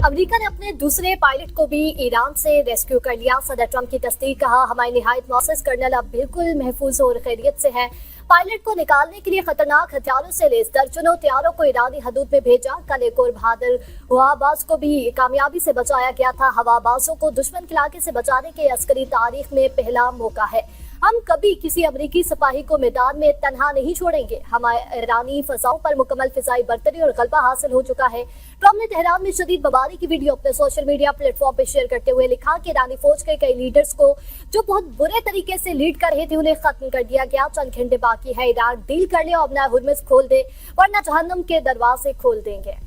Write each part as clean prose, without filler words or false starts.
America ने अपने दूसरे पायलट को भी ईरान से रेस्क्यू कर लिया। सदर ट्रंप की तस्दीक, कहा हमारी निहायत मौसस कर्नल अब बिल्कुल महफूज और खैरियत से है। पायलट को निकालने के लिए खतरनाक हथियारों से लैस दर्जनों तैयारों को ईरानी हदूद में भेजा। कल एक और बहादुर हवाबाज को भी कामयाबी से बचाया गया था। हवाबाजों को दुश्मन के इलाके से बचाने के अस्करी तारीख में पहला मौका है। हम कभी किसी अमरीकी सिपाही को मैदान में तन्हा नहीं छोड़ेंगे। हमारे ईरानी फजाओं पर मुकम्मल फिजाई बर्तरी और गलबा हासिल हो चुका है। ट्रंप ने तेहरान में शदीद बमबारी की वीडियो अपने सोशल मीडिया प्लेटफॉर्म पर शेयर करते हुए लिखा कि ईरानी फौज के कई लीडर्स को जो बहुत बुरे तरीके से लीड कर रहे थे उन्हें खत्म कर दिया गया। चंद घंटे बाकी है, ईरान डील कर ले और अपना हुर्मुज़ खोल दे, वरना जहन्नुम के दरवाजे खोल देंगे।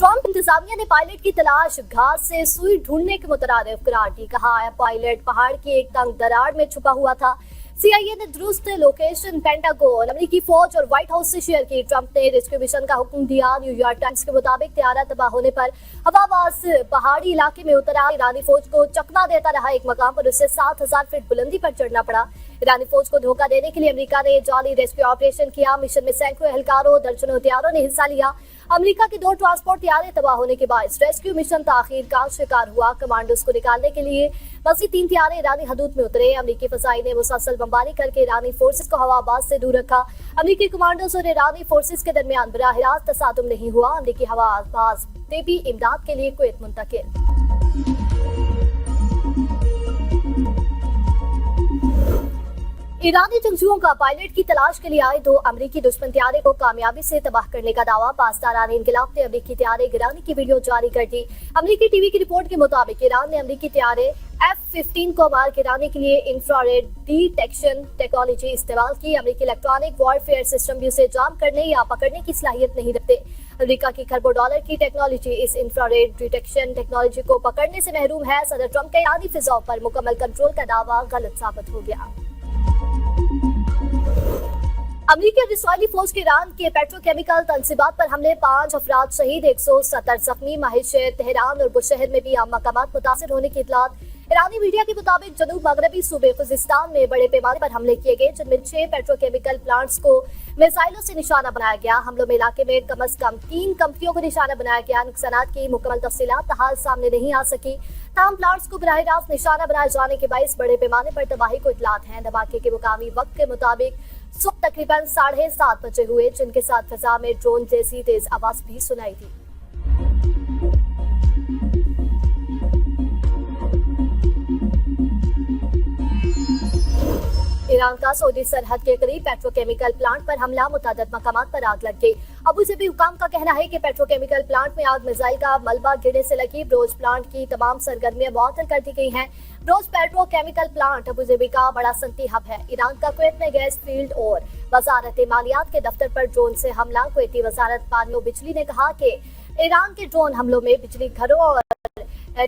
ट्रंप इंतजामिया ने पायलट की तलाश घास से सुई ढूंढने के मुतरादिफ करार दी। कहा पायलट पहाड़ की एक तंग दरार में छुपा हुआ था। CIA ने दुरुस्त लोकेशन पेंटागन, अमेरिकी फौज और व्हाइट हाउस से शेयर की। ट्रंप ने रेस्क्यू मिशन का हुक्म दिया। न्यूयॉर्क टाइम्स के मुताबिक तैयारा तबाह होने पर हवाबाज पहाड़ी इलाके में उतरा। ईरानी फौज को चकमा देता रहा। एक मकाम पर उसे 7000 फीट बुलंदी पर चढ़ना पड़ा। ईरानी फौज को धोखा देने के लिए अमेरिका ने जाली रेस्क्यू ऑपरेशन किया। मिशन में सैकड़ों एहलकारों, दर्जनों तैयारों ने हिस्सा लिया। अमेरिका के 2 ट्रांसपोर्ट तैयारे तबाह होने के बाद रेस्क्यू मिशन ताखीर का शिकार हुआ। कमांडोज को निकालने के लिए मज़ीद 3 तैयारे ईरानी हदूद में उतरे। अमेरिकी फजाई ने मुसलसल बमबारी करके ईरानी फोर्सेस को हवाबाज से दूर रखा। अमेरिकी कमांडोज और ईरानी फोर्सेस के दरमियान बराह रास्त तसादुम नहीं हुआ। अमेरिकी हवाबाज ने भी इमदाद के लिए कुवैत मुंतकिल। ईरानी जंगजुओं का पायलट की तलाश के लिए आए 2 अमेरिकी दुश्मन तैयारे को कामयाबी से तबाह करने का दावा। पासदारान इनकलाब ने अमेरिकी तैयारे गिराने की वीडियो जारी कर दी। अमेरिकी टीवी की रिपोर्ट के मुताबिक ईरान ने अमेरिकी तैयारे F-15 को मार गिराने के लिए इंफ्रारेड डिटेक्शन टेक्नोलॉजी इस्तेमाल की। अमेरिकी इलेक्ट्रॉनिक वॉरफेयर सिस्टम भी उसे जाम करने या पकड़ने की सलाहियत नहीं रखते। अमेरिका की खरबों डॉलर की टेक्नोलॉजी इस इंफ्रारेड डिटेक्शन टेक्नोलॉजी को पकड़ने से महरूम है। सदर ट्रंप का ईरानी फिजाओं पर मुकम्मल कंट्रोल का दावा गलत साबित हो गया। अमेरिकी और इस्राइली फौज के ईरान के पेट्रोकेमिकल तंसीबात पर हमले, 5 अफराद शहीद, 170 जख्मी। माहिर तेहरान और बुशहर में भी आम मकामात मुतासिर होने की इतलात। ईरानी मीडिया के मुताबिक जनूब मगरबी सूबे खुजिस्तान में बड़े पैमाने पर हमले किए गए, जिनमें 6 पेट्रोकेमिकल प्लांट्स को मिसाइलों से निशाना बनाया गया। हमलों में इलाके में कम अज कम 3 कंपनियों को निशाना बनाया गया। नुकसानात की मुकम्मल तफसीलात ताहाल सामने नहीं आ सकी। तमाम प्लांट्स को बराह रास्त निशाना बनाए जाने के बाइस बड़े पैमाने पर तबाही को इतलात हैं। धमाके के मुकामी वक्त के मुताबिक सुबह तकरीबन 7:30 बजे हुए, जिनके साथ फिजा में ड्रोन जैसी तेज आवाज भी सुनाई दी। ईरान का सऊदी सरहद के करीब पेट्रोकेमिकल प्लांट पर हमला, मुतादद मकामात पर आग लग गई। अबू ज़बी हुकाम का कहना है कि पेट्रोकेमिकल प्लांट में आग मिसाइल का मलबा गिरने से लगी। ब्रोज प्लांट की तमाम सरगर्मियां मुअत्तल कर दी गई हैं। ब्रोज पेट्रोकेमिकल प्लांट अबू ज़बी का बड़ा सनती हब है। ईरान का कुवैत में गैस फील्ड और वजारत मालियात के दफ्तर पर ड्रोन से हमला। कुवैती वजारत पानी और बिजली ने कहा कि ईरान के ड्रोन हमलों में बिजली घरों और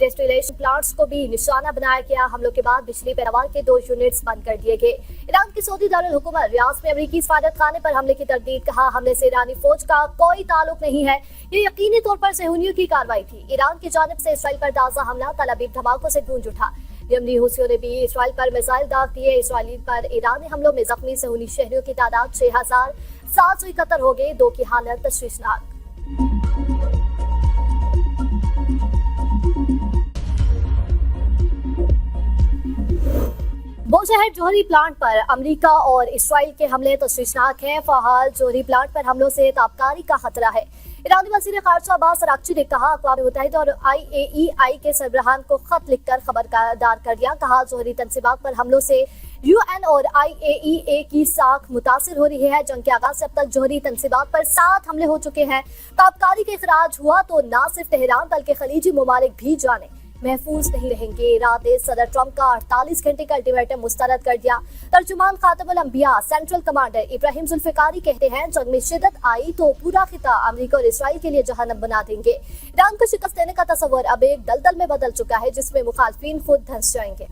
डिस्टिलेशन प्लांट्स को भी निशाना बनाया गया। हमलों के बाद बिजली पैदावार के 2 यूनिट्स बंद कर दिए गए। ईरान की सऊदी दारुल हुकूमत रियाद में अमेरिकी सफारत खाने पर हमले की तरदीद। कहा हमले से ईरानी फौज का कोई ताल्लुक नहीं है, ये यकीनी तौर पर सहूनियों की कार्रवाई थी। ईरान की जानिब से इसराइल पर ताज़ा हमला तल अवीव धमाकों से गूंज उठा। यमनी हुसियों ने भी इसराइल पर मिसाइल दाग दिए। इसराइली पर ईरानी हमलों में जख्मी सहूनी शहरियों की तादाद 6771 हो गई। 2 की हालत तशवीशनाक। बुशहर जोहरी प्लांट पर अमेरिका और इसराइल के हमले तशवीशनाक हैं। फ़हाल जोहरी प्लांट पर हमलों से ताबकारी का खतरा है। ईरानी वज़ीर ख़ारिजा अब्बास अराग़ची ने कहा अक़वाम मुत्तहिदा और IAEA के सरबराहान को खत लिखकर खबरदार कर दिया। कहा जोहरी तंसीबात पर हमलों से UN और IAEA की साख मुतासिर हो रही है। जंग के आगाज से अब तक जोहरी तंसीबात पर 7 हमले हो चुके हैं। ताबकारी का इखराज हुआ तो न सिर्फ तेहरान बल्कि खलीजी ममालिक भी जाने महफूज नहीं रहेंगे। ईरान ने सदर ट्रंप का 48 घंटे का अल्टीमेटम मुस्तरद कर दिया। तर्जुमान खातमुल अंबिया सेंट्रल कमांडर इब्राहिम जुल्फिकारी कहते हैं जंग में शिद्दत आई तो पूरा खिता अमेरिका और इसराइल के लिए जहन्नम बना देंगे। ईरान को शिकस्त देने का तस्वर अब एक दलदल में बदल चुका है, जिसमें मुखालफिन खुद धंस जाएंगे।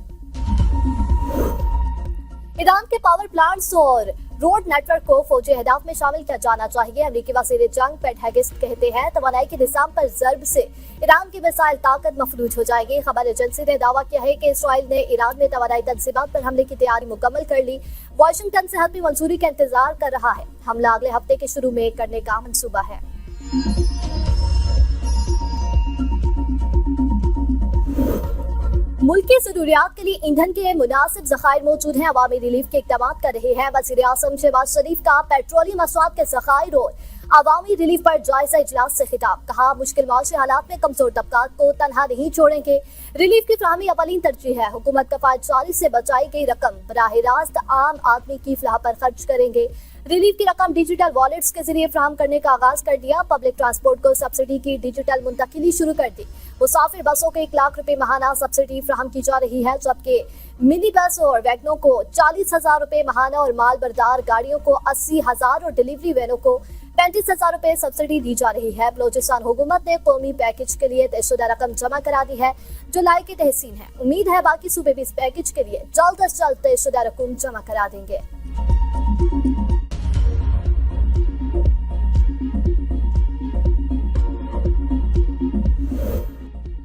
ईरान के पावर प्लांट्स और रोड नेटवर्क को फौजी अहदाफ में शामिल किया जाना चाहिए। अमरीकी वज़ीर जंग पेट हेगिस्ट कहते हैं तवानाई के निज़ाम पर ज़र्ब से ईरान की मिसाइल ताकत मफलूज हो जाएगी। खबर एजेंसी ने दावा किया है कि इसराइल ने ईरान में तवानाई तंजीमात पर हमले की तैयारी मुकम्मल कर ली। वाशिंगटन से हतमी मंजूरी का इंतजार कर रहा है। हमला अगले हफ्ते के शुरू में करने का मंसूबा है। मुल्क की जरूरियात के लिए ईंधन के मुनासिब ज़खायर मौजूद हैं। अवामी रिलीफ के इक़दाम कर रहे हैं। वज़ीर आज़म शहबाज शरीफ का पेट्रोलियम मसवाद के ज़खायर और अवामी रिलीफ पर जायजा इजलास से खिताब। कहा मुश्किल माशी हालात में कमजोर तबकात को तनहा नहीं छोड़ेंगे। रिलीफ की फराहमी अवलीन तरजीह है। हुकूमत कफायतजारी से बचाई गई रकम बराह रास्त आम आदमी की फलाह पर खर्च करेंगे। रिलीफ की रकम डिजिटल वॉलेट्स के जरिए फराहम करने का आगाज कर दिया। पब्लिक ट्रांसपोर्ट को सब्सिडी की डिजिटल मुंतकिली शुरू कर दी। मुसाफिर बसों को 1 लाख रुपए माहाना सब्सिडी फराहम की जा रही है, जबकि मिनी बस और वैगनों को 40,000 रुपए माहाना और माल बरदार गाड़ियों को 80,000 और डिलीवरी वैनों को 35,000 रुपए सब्सिडी दी जा रही है। बलोचिस्तान हुकूमत ने कौमी पैकेज के लिए तयशुदा रकम जमा करा दी है, जो लायक तहसीन है। उम्मीद है बाकी सूबे भी इस पैकेज के लिए जल्द अज जल्द तयशुदा रकम जमा करा देंगे।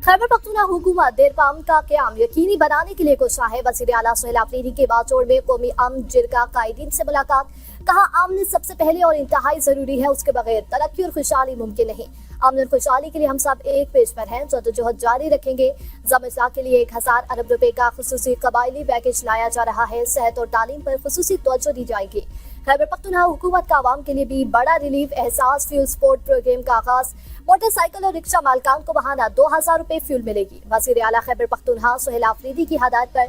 खैबर पख्तूनख्वा हुकूमत देरपा अमन का क़याम यकीनी बनाने के लिए कोशिश है। वज़ीर आला सुहेल आफरीदी के बाचोड़ में कौमी अमन जिरगा कायदीन से मुलाकात। कहा अमन सबसे पहले और इंतहाई जरूरी है, उसके बगैर तरक्की और खुशहाली मुमकिन नहीं। अमन और खुशहाली के लिए हम सब एक पेज पर हैं, जद्दोजहद जारी रखेंगे। ज़म-ए-इस्लाह के लिए 1000 अरब रुपए का खुसूसी कबायली पैकेज लाया जा रहा है। सेहत और तालीम पर खुसूसी तवज्जो दी जाएगी। खैबर पख्तूनख्वा हुकूमत का आवाम के लिए भी बड़ा रिलीफ एहसास फ्यूल स्पोर्ट प्रोग्राम का आगाज। मोटरसाइकिल और रिक्शा मालकान को माहाना 2000 रुपए फ्यूल मिलेगी। वज़ीर आला खैबर पख्तूनख्वा सुहेल आफरीदी की हदायत पर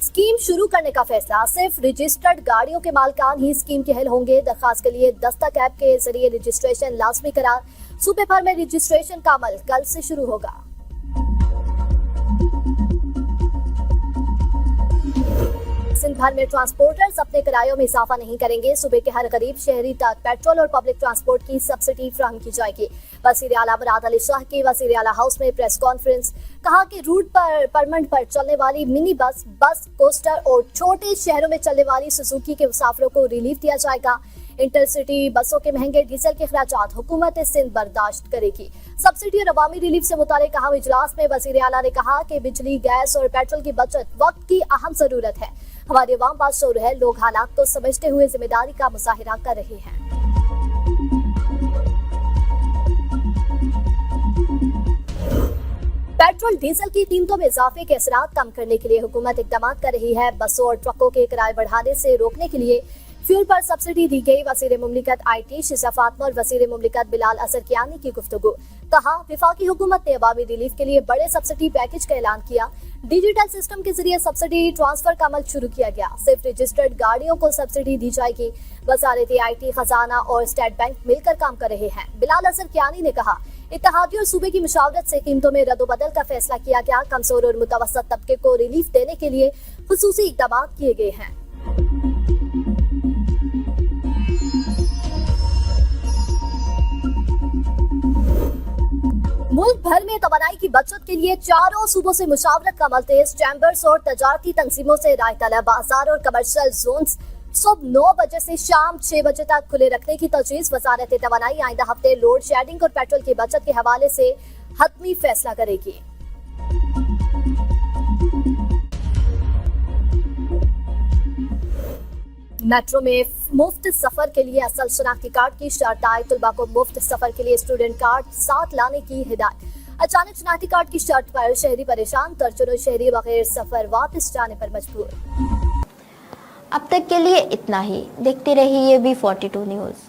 स्कीम शुरू करने का फैसला। सिर्फ रजिस्टर्ड गाड़ियों के मालकान ही स्कीम के अहल होंगे। दरखास्त के लिए दस्तक ऐप के जरिए रजिस्ट्रेशन लाजमी करार। सूबे भर में रजिस्ट्रेशन का अमल कल से शुरू होगा। सिंध भर में ट्रांसपोर्टर्स अपने किरायों में इजाफा नहीं करेंगे। सूबे के हर गरीब शहरी तक पेट्रोल और पब्लिक ट्रांसपोर्ट की सब्सिडी फराहम की जाएगी। वज़ीर आला मुराद अली शाह की वज़ीर आला हाउस में प्रेस कॉन्फ्रेंस। कहा कि रूट पर परमंड पर चलने वाली मिनी बस, कोस्टर और छोटे शहरों में चलने वाली सुजुकी के मुसाफिरों को रिलीफ दिया जाएगा। इंटरसिटी बसों के महंगे डीजल के अखराजात हुकूमत सिंध बर्दाश्त करेगी। सब्सिडी और अवामी रिलीफ से मुतालिक अहम इजलास में वज़ीर आला ने कहा कि बिजली, गैस और पेट्रोल की बचत वक्त की अहम जरूरत है। हमारी अवाम बाशऊर है, लोग हालात को समझते हुए जिम्मेदारी का मुजाहिरा कर रहे हैं। पेट्रोल डीजल की कीमतों में इजाफे के असरात कम करने के लिए हुकूमत इक़दाम कर रही है। बसों और ट्रकों के किराए बढ़ाने से रोकने के लिए फ्यूल पर सब्सिडी दी गई। वज़ीर मुमलिकत IT शिजा फातिमा और वज़ीर मुमलिकत बिलाल असरकियानी की गुफ्तगू। कहा विफाकी हुकूमत ने अवामी रिलीफ के लिए बड़े सब्सिडी पैकेज का ऐलान किया। डिजिटल सिस्टम के जरिए सब्सिडी ट्रांसफर का अमल शुरू किया गया। सिर्फ रजिस्टर्ड गाड़ियों को सब्सिडी दी जाएगी। वज़ारत IT, खजाना और स्टेट बैंक मिलकर काम कर रहे हैं। बिलाल असरकियानी ने कहा इत्तेहादी और सूबे की मुशावरत से कीमतों में रद्द-ओ-बदल का फैसला किया गया। कमजोर और मुतवस्सित तबके को रिलीफ देने के लिए खुसूसी इक़दाम किए गए हैं। मुल्क भर में तवानाई की बचत के लिए चारों सूबों से मुशावरत का अमल तेज। चैम्बर्स और तजारती तंजीमों से राय तलब। बाजार और कमर्शियल जोन्स सुबह 9 बजे से शाम 6 बजे तक खुले रखने की तजवीज़। वजारत तवानाई आइंदा हफ्ते लोड शेडिंग और पेट्रोल की बचत के हवाले से हतमी फैसला करेगी। मेट्रो में मुफ्त सफर के लिए असल शनाख्ती कार्ड की शर्त आए। तुलबा को मुफ्त सफर के लिए स्टूडेंट कार्ड साथ लाने की हिदायत। अचानक शनाख्ती कार्ड की शर्त पर शहरी परेशान। दर्जनों शहरी बगैर सफर वापस जाने पर मजबूर। अब तक के लिए इतना ही। देखते रहिए B42 न्यूज़।